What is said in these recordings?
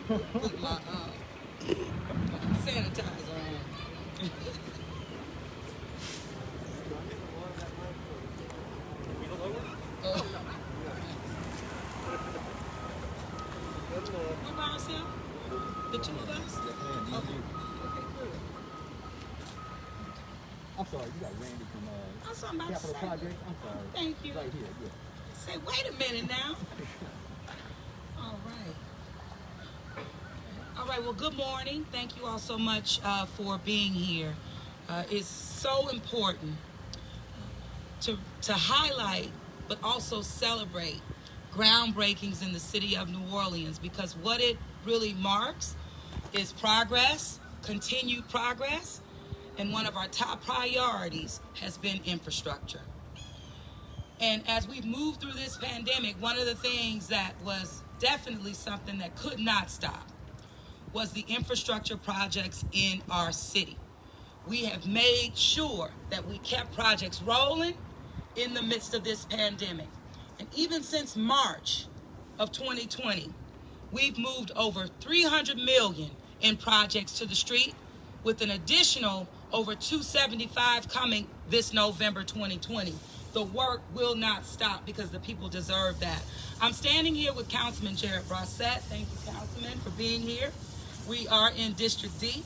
put my sanitizer on. Oh. We're by ourselves? The two of us? Okay. Okay, good. I'm sorry, you got Randy from I was talking about Capital Saturday. Projects. I'm sorry. Thank you. Right here, yeah. Say, wait a minute now. All right. All right, well, good morning. Thank you all so much for being here. It's so important to highlight, but also celebrate groundbreakings in the city of New Orleans, because what it really marks is progress, continued progress, and one of our top priorities has been infrastructure. And as we've moved through this pandemic, one of the things that was definitely something that could not stop was the infrastructure projects in our city. We have made sure that we kept projects rolling in the midst of this pandemic. And even since March of 2020, we've moved over 300 million in projects to the street, with an additional over 275 coming this November 2020. The work will not stop because the people deserve that. I'm standing here with Councilman Jared Brossette. Thank you, Councilman, for being here. We are in District D.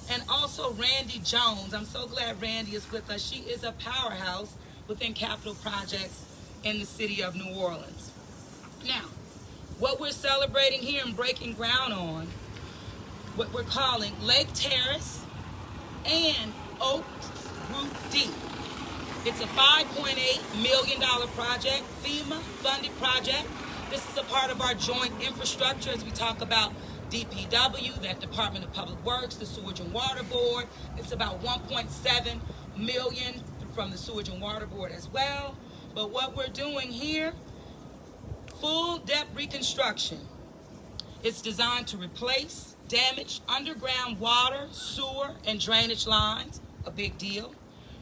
And also Randy Jones. I'm so glad Randy is with us. She is a powerhouse within capital projects in the city of New Orleans. Now, what we're celebrating here and breaking ground on, what we're calling Lake Terrace and Oaks Group D. It's a $5.8 million project, FEMA funded project. This is a part of our joint infrastructure as we talk about DPW, that Department of Public Works, the Sewage and Water Board. It's about 1.7 million from the Sewage and Water Board as well. But what we're doing here, full depth reconstruction. It's designed to replace damaged underground water, sewer, and drainage lines, a big deal.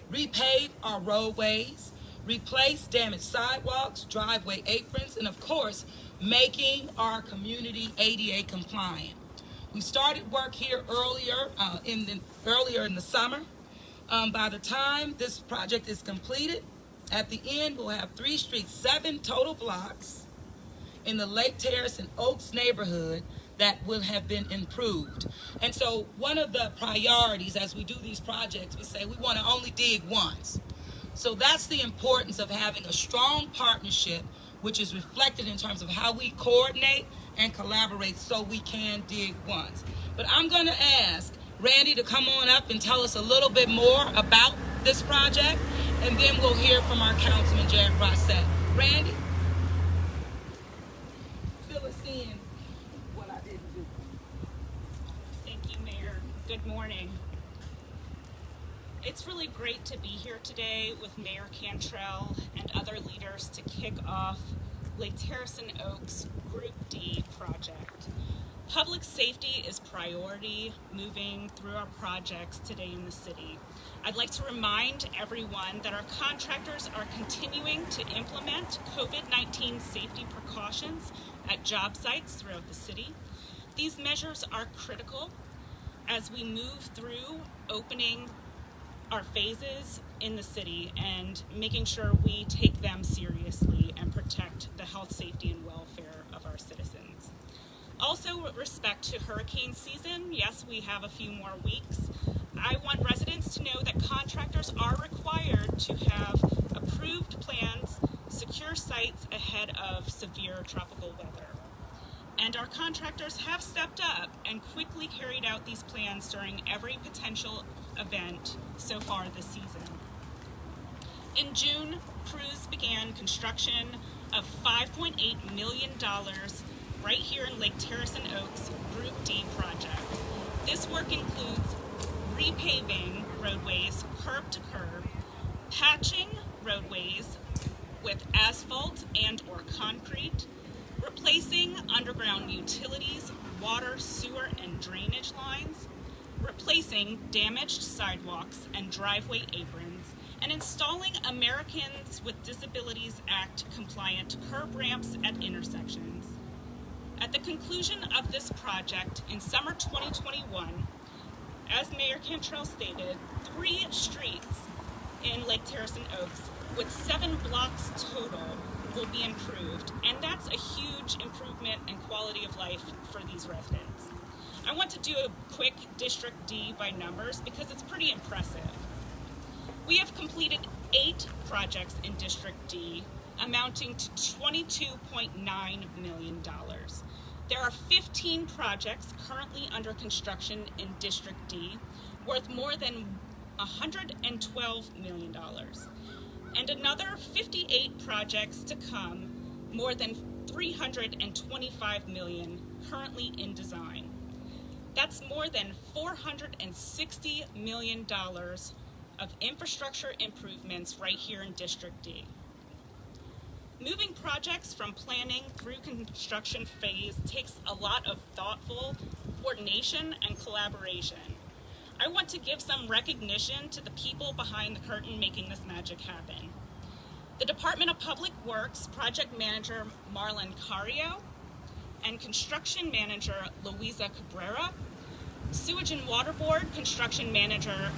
Repave our roadways, replace damaged sidewalks, driveway aprons, and of course, making our community ADA compliant. We started work here earlier in the summer. By the time this project is completed, at the end we'll have 3 streets, 7 total blocks in the Lake Terrace and Oaks neighborhood that will have been improved. And so one of the priorities as we do these projects, we say we want to only dig once. So that's the importance of having a strong partnership, which is reflected in terms of how we coordinate and collaborate so we can dig once. But I'm going to ask Randy to come on up and tell us a little bit more about this project, and then we'll hear from our Councilman Jared Brossette. Randy, fill us in what I didn't do. Thank you, Mayor. Good morning. It's really great to be here today with Mayor Cantrell and other leaders to kick off Lake Terrace and Oaks Group D project. Public safety is priority moving through our projects today in the city. I'd like to remind everyone that our contractors are continuing to implement COVID-19 safety precautions at job sites throughout the city. These measures are critical as we move through opening our phases in the city and making sure we take them seriously and protect the health, safety, and welfare of our citizens. Also, with respect to hurricane season, yes, we have a few more weeks. I want residents to know that contractors are required to have approved plans, secure sites ahead of severe tropical weather. And our contractors have stepped up and quickly carried out these plans during every potential event so far this season. In June, crews began construction of $5.8 million right here in Lake Terrace and Oaks Group D project. This work includes repaving roadways curb to curb, patching roadways with asphalt and or concrete, replacing underground utilities, water, sewer, and drainage lines, replacing damaged sidewalks and driveway aprons, and installing Americans with Disabilities Act compliant curb ramps at intersections. At the conclusion of this project in summer 2021, as Mayor Cantrell stated, 3 streets in Lake Terrace and Oaks with 7 blocks total will be improved, and that's a huge improvement in quality of life for these residents. I want to do a quick District D by numbers because it's pretty impressive. We have completed 8 projects in District D, amounting to $22.9 million. There are 15 projects currently under construction in District D, worth more than $112 million, and another 58 projects to come, more than $325 million currently in design. That's more than $460 million of infrastructure improvements right here in District D. Moving projects from planning through construction phase takes a lot of thoughtful coordination and collaboration. I want to give some recognition to the people behind the curtain making this magic happen. The Department of Public Works Project Manager Marlon Cario and Construction Manager Luisa Cabrera, Sewage and Water Board Construction Manager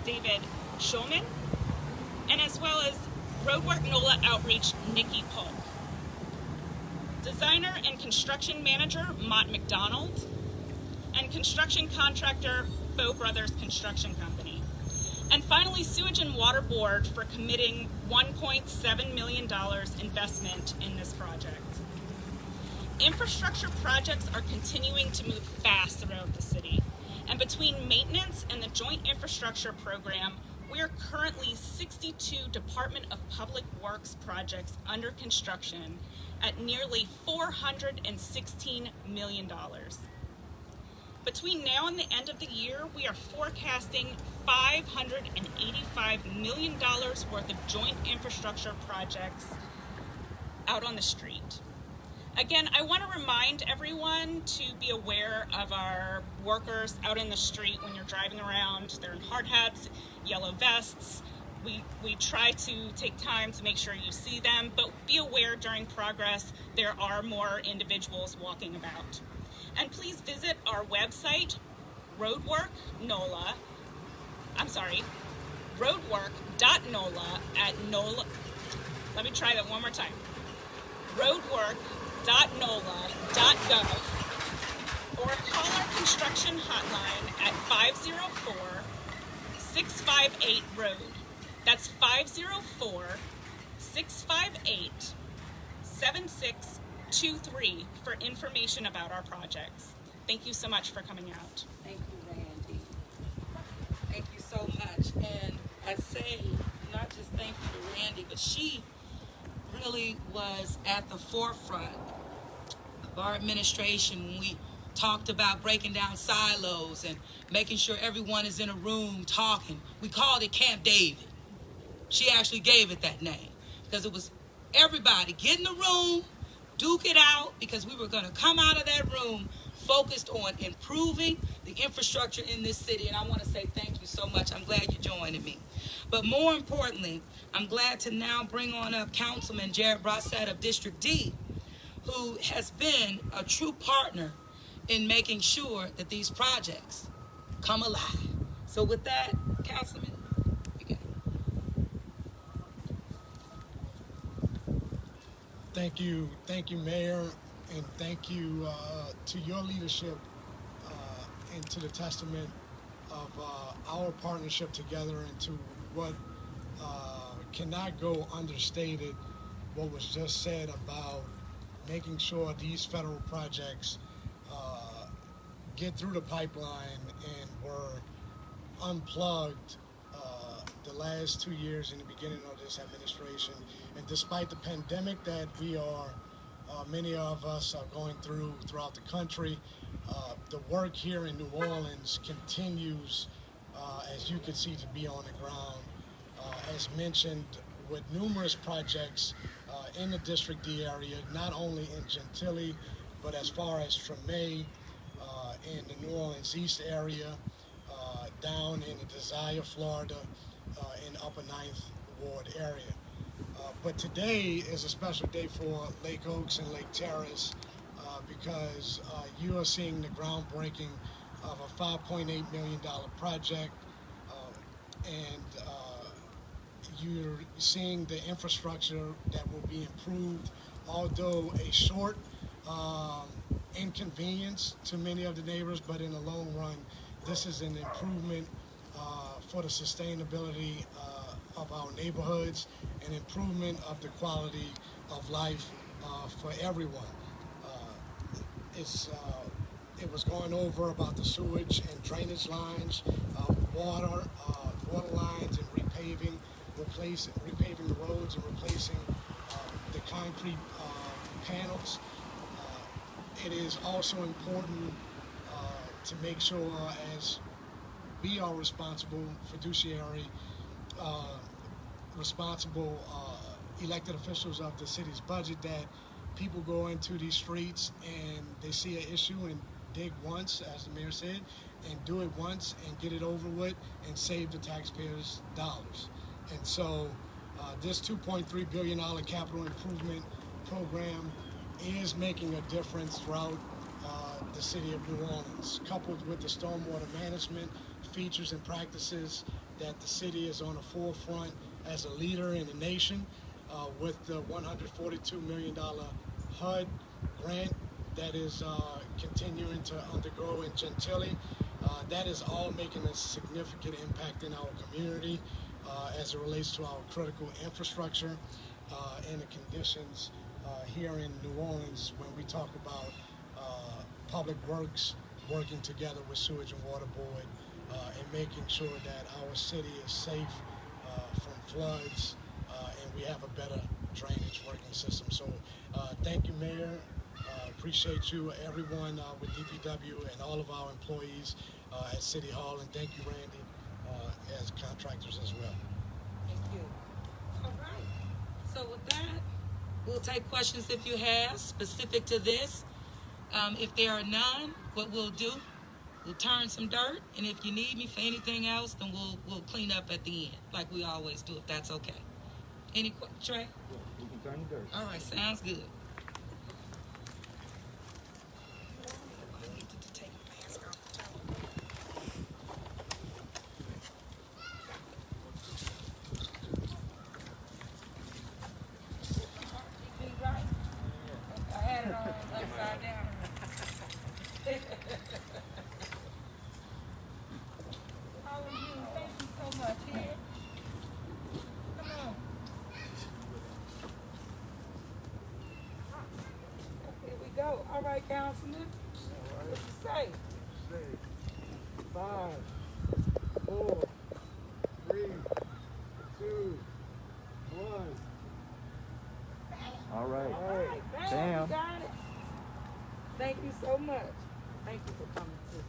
David Shulman, and as well as Roadwork NOLA Outreach Nikki Polk. Designer and Construction Manager Mott McDonald, and Construction Contractor Bow Brothers Construction Company. And finally, Sewage and Water Board for committing $1.7 million investment in this project. Infrastructure projects are continuing to move fast throughout the city. And between maintenance and the Joint Infrastructure Program, we are currently 62 Department of Public Works projects under construction at nearly $416 million. Between now and the end of the year, we are forecasting $585 million worth of joint infrastructure projects out on the street. Again, I want to remind everyone to be aware of our workers out in the street when you're driving around. They're in hard hats, yellow vests. We try to take time to make sure you see them, but be aware during progress there are more individuals walking about. And please visit our website, roadwork.nola at NOLA. Let me try that one more time. roadwork.nola.gov, or call our construction hotline at 504-658-ROAD. That's 504-658-7623 for information about our projects. Thank you so much for coming out. Thank you, Randy. Thank you so much. And I say not just thank you to Randy, but she really was at the forefront of our administration when we talked about breaking down silos and making sure everyone is in a room talking. We called it Camp David. She actually gave it that name because it was everybody get in the room, duke it out, because we were going to come out of that room focused on improving the infrastructure in this city. And I want to say thank you so much. I'm glad you're joining me. But more importantly, I'm glad to now bring on up Councilman Jared Brossett of District D, who has been a true partner in making sure that these projects come alive. So with that, Councilman, you got it. Thank you, Mayor, and thank you to your leadership and to the testament of our partnership together and to what cannot go understated, what was just said about making sure these federal projects get through the pipeline and were unplugged the last 2 years in the beginning of this administration. And despite the pandemic that we are, many of us are going throughout the country, the work here in New Orleans continues, as you can see, to be on the ground. As mentioned, with numerous projects in the District D area, not only in Gentilly, but as far as Treme, in the New Orleans East area, down in the Desire, Florida, in Upper Ninth Ward area. But today is a special day for Lake Oaks and Lake Terrace because you are seeing the groundbreaking of a $5.8 million project, and you're seeing the infrastructure that will be improved, although a short inconvenience to many of the neighbors, but in the long run, this is an improvement for the sustainability of our neighborhoods, an improvement of the quality of life for everyone. It was going over about the sewage and drainage lines, water lines, and repaving the roads and replacing the concrete panels. It is also important to make sure, as we are responsible fiduciary, responsible elected officials of the city's budget, that people go into these streets and they see an issue and dig once, as the mayor said, and do it once and get it over with and save the taxpayers dollars. And so this $2.3 billion capital improvement program is making a difference throughout the city of New Orleans, coupled with the stormwater management features and practices that the city is on the forefront as a leader in the nation, with the $142 million HUD grant that is continuing to undergo in Gentilly. That is all making a significant impact in our community as it relates to our critical infrastructure and the conditions here in New Orleans when we talk about public works working together with Sewage and Water Board and making sure that our city is safe from floods and we have a better drainage working system. So thank you, Mayor. Appreciate you, everyone with DPW and all of our employees at City Hall, and thank you, Randy, as contractors as well. Thank you. All right. So with that, we'll take questions if you have specific to this. If there are none, what we'll do, we'll turn some dirt, and if you need me for anything else, then we'll clean up at the end, like we always do, if that's okay. Any Trey? Yeah, we can turn the dirt. All right, sounds good. I had it on upside down. How are you? Thank you so much. Here. Come on. Here we go. All right, Councilman. What you say? 5, 4, 3, 2, 1. All right. All right, bam, Bam. you got it. Thank you so much. Thank you for coming too.